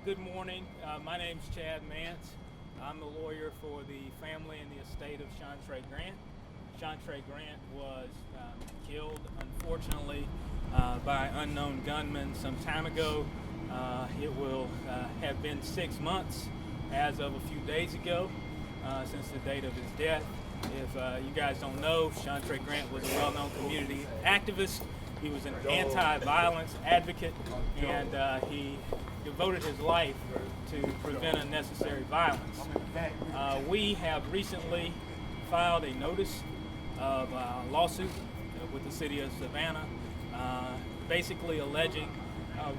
Good morning. My name's Chad Mance. I'm the lawyer for the family and the estate of Shawntray Grant. Shawntray Grant was killed, unfortunately, by unknown gunmen some time ago. It will have been 6 months as of a few days ago since the date of his death. If you guys don't know, Shawntray Grant was a well-known community activist. He was an anti-violence advocate, and he devoted his life to prevent unnecessary violence. We have recently filed a notice of lawsuit with the city of Savannah, basically alleging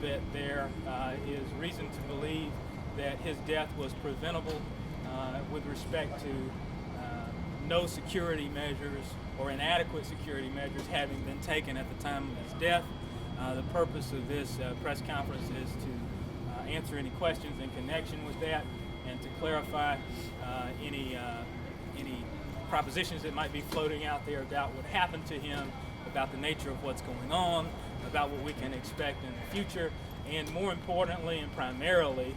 that there is reason to believe that his death was preventable with respect to no security measures or inadequate security measures having been taken at the time of his death. The purpose of this press conference is to answer any questions in connection with that and to clarify any propositions that might be floating out there about what happened to him, about the nature of what's going on, about what we can expect in the future, and more importantly and primarily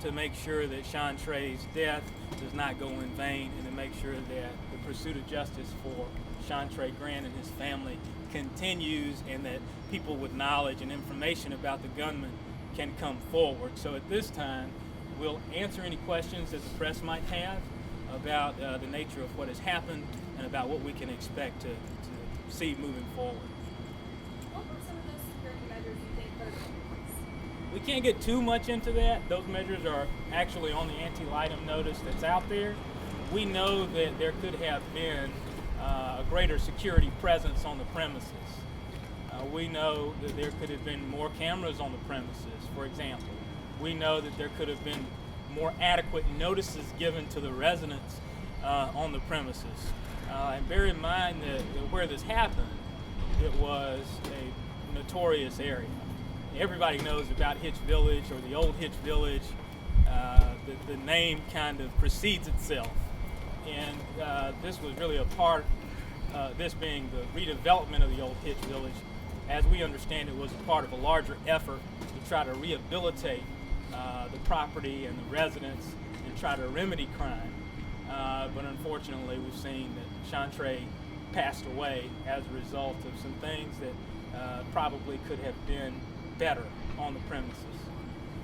to make sure that Shawtray's death does not go in vain, and to make sure that the pursuit of justice for Shawntray Grant and his family continues, and that people with knowledge and information about the gunman can come forward. So at this time, we'll answer any questions that the press might have about the nature of what has happened and about what we can expect to see moving forward. What were some of those security measures you think could have been placed? We can't get too much into that. Those measures are actually on the ante-litem notice that's out there. We know that there could have been a greater security presence on the premises. We know that there could have been more cameras on the premises, for example. We know that there could have been more adequate notices given to the residents on the premises. And bear in mind that where this happened, it was a notorious area. Everybody knows about Hitch Village or the old Hitch Village. The name kind of precedes itself. And this was really a part, this being the redevelopment of the old Hitch Village, as we understand it, was a part of a larger effort to try to rehabilitate the property and the residents and try to remedy crime. But unfortunately, we've seen that Shawntray passed away as a result of some things that probably could have been better on the premises.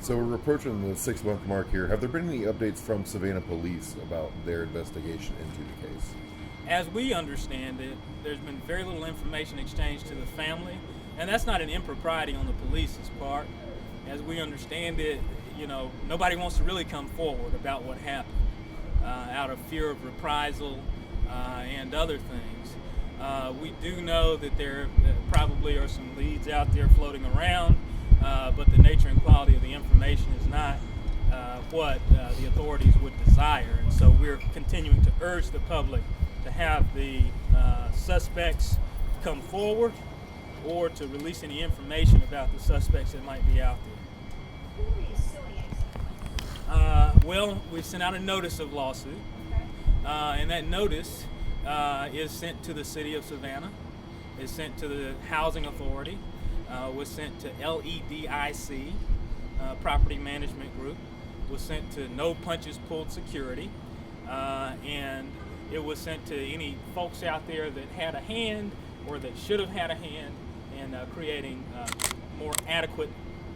So we're approaching the 6-month mark here. Have there been any updates from Savannah Police about their investigation into the case? As we understand it, there's been very little information exchanged to the family, and that's not an impropriety on the police's part. As we understand it, nobody wants to really come forward about what happened out of fear of reprisal and other things. We do know that there probably are some leads out there floating around, but the nature and quality of the information is not what the authorities would desire. And so we're continuing to urge the public to have the suspects come forward or to release any information about the suspects that might be out there. Who are you suing exactly? Well, we've sent out a notice of lawsuit, and that notice is sent to the city of Savannah, is sent to the Housing Authority, was sent to LEDIC, Property Management Group, was sent to No Punches Pulled Security, and it was sent to any folks out there that had a hand or that should have had a hand in creating more adequate,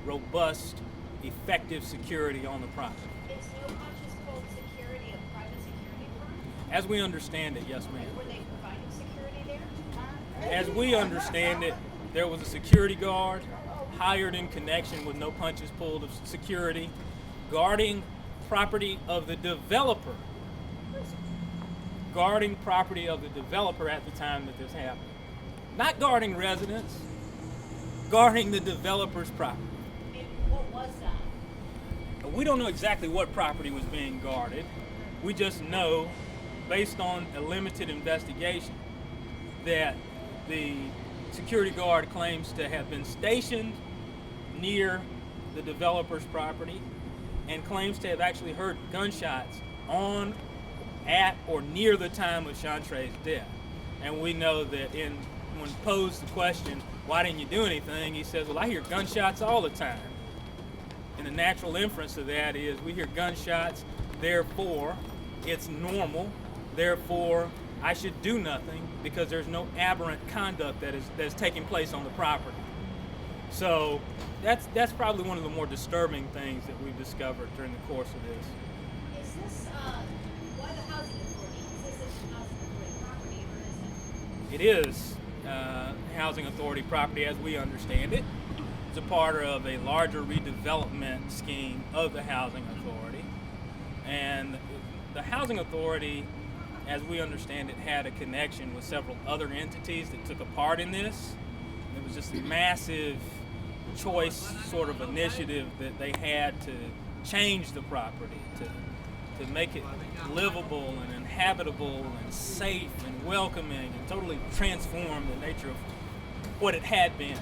robust, effective security on the property. Is No Punches Pulled Security a private security firm? As we understand it, yes, ma'am. Were they providing security there? As we understand it, there was a security guard hired in connection with No Punches Pulled of security, guarding property of the developer. Guarding property of the developer at the time that this happened. Not guarding residents, guarding the developer's property. And what was that? We don't know exactly what property was being guarded. We just know, based on a limited investigation, that the security guard claims to have been stationed near the developer's property and claims to have actually heard gunshots on, at, or near the time of Shawtray's death. And we know that when posed the question, why didn't you do anything, he says, well, I hear gunshots all the time. And the natural inference of that is we hear gunshots, therefore it's normal, therefore I should do nothing because there's no aberrant conduct that's taking place on the property. So that's probably one of the more disturbing things that we've discovered during the course of this. Is this, why the housing authority? Is this a housing authority property or is it? It is housing authority property as we understand it. It's a part of a larger redevelopment scheme of the housing authority. And the housing authority, as we understand it, had a connection with several other entities that took a part in this. It was just a massive choice sort of initiative that they had to change the property, to make it livable and inhabitable and safe and welcoming and totally transform the nature of what it had been.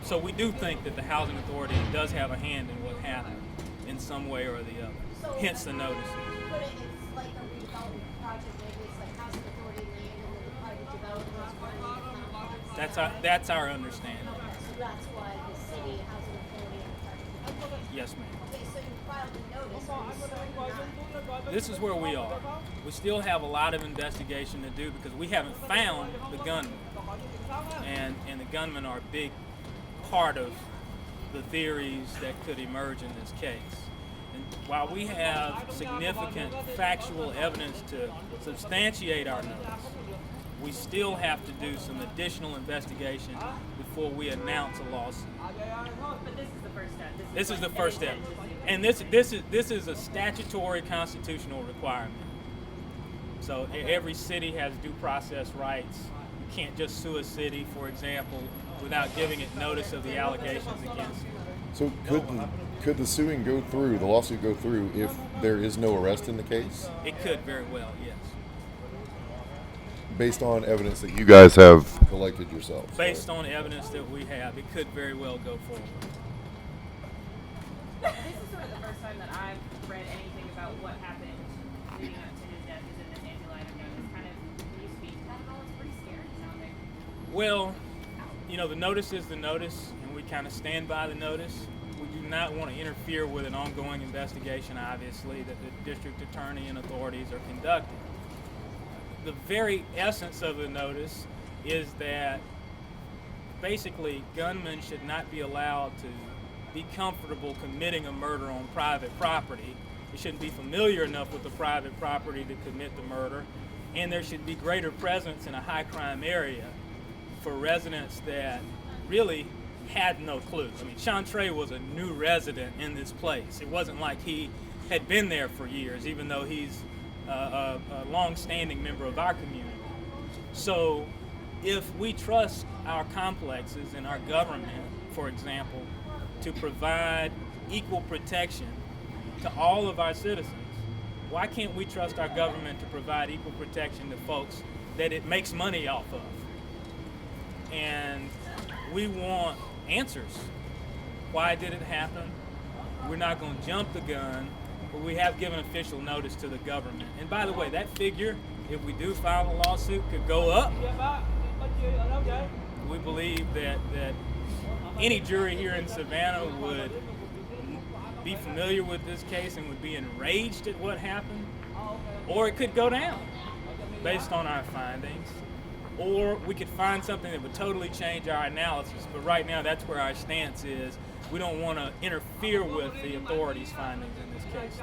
So we do think that the housing authority does have a hand in what happened in some way or the other, So hence the notices. But it's like a redevelopment project, maybe it's like housing authority land and then the private developers running the complex. That's our understanding. Okay, so that's why the city, housing authority, and the private developers. Yes, ma'am. Okay, so you filed a notice, are you suing or not? This is where we are. We still have a lot of investigation to do because we haven't found the gunman. And the gunmen are a big part of the theories that could emerge in this case. And while we have significant factual evidence to substantiate our notice, we still have to do some additional investigation before we announce a lawsuit. But this is the first step. This is the like first an step. intent to sue. And this is a statutory constitutional requirement. So every city has due process rights. You can't just sue a city, for example, without giving it notice of the allegations against it. So could the suing go through, the lawsuit go through, if there is no arrest in the case, It could very well, yes. based on evidence that you guys have collected yourselves? Based on evidence that we have, it could very well go forward. This is sort of the first time that I've read anything about what happened leading up to his death. Is in this anti-lighter notice. Kind of, can you speak to that at all? It's pretty scary sounding. Well, the notice is the notice, and we kind of stand by the notice. We do not want to interfere with an ongoing investigation, obviously, that the district attorney and authorities are conducting. The very essence of the notice is that basically gunmen should not be allowed to be comfortable committing a murder on private property. They shouldn't be familiar enough with the private property to commit the murder, and there should be greater presence in a high crime area for residents that really had no clue. I mean, Shawntray was a new resident in this place. It wasn't like he had been there for years, even though he's a long-standing member of our community. So if we trust our complexes and our government, for example, to provide equal protection to all of our citizens, why can't we trust our government to provide equal protection to folks that it makes money off of? And we want answers. Why did it happen? We're not going to jump the gun, but we have given official notice to the government. And by the way, that figure, if we do file a lawsuit, could go up. We believe that any jury here in Savannah would be familiar with this case and would be enraged at what happened, or it could go down based on our findings, or we could find something that would totally change our analysis. But right now, that's where our stance is. We don't want to interfere with the authorities' findings in this case.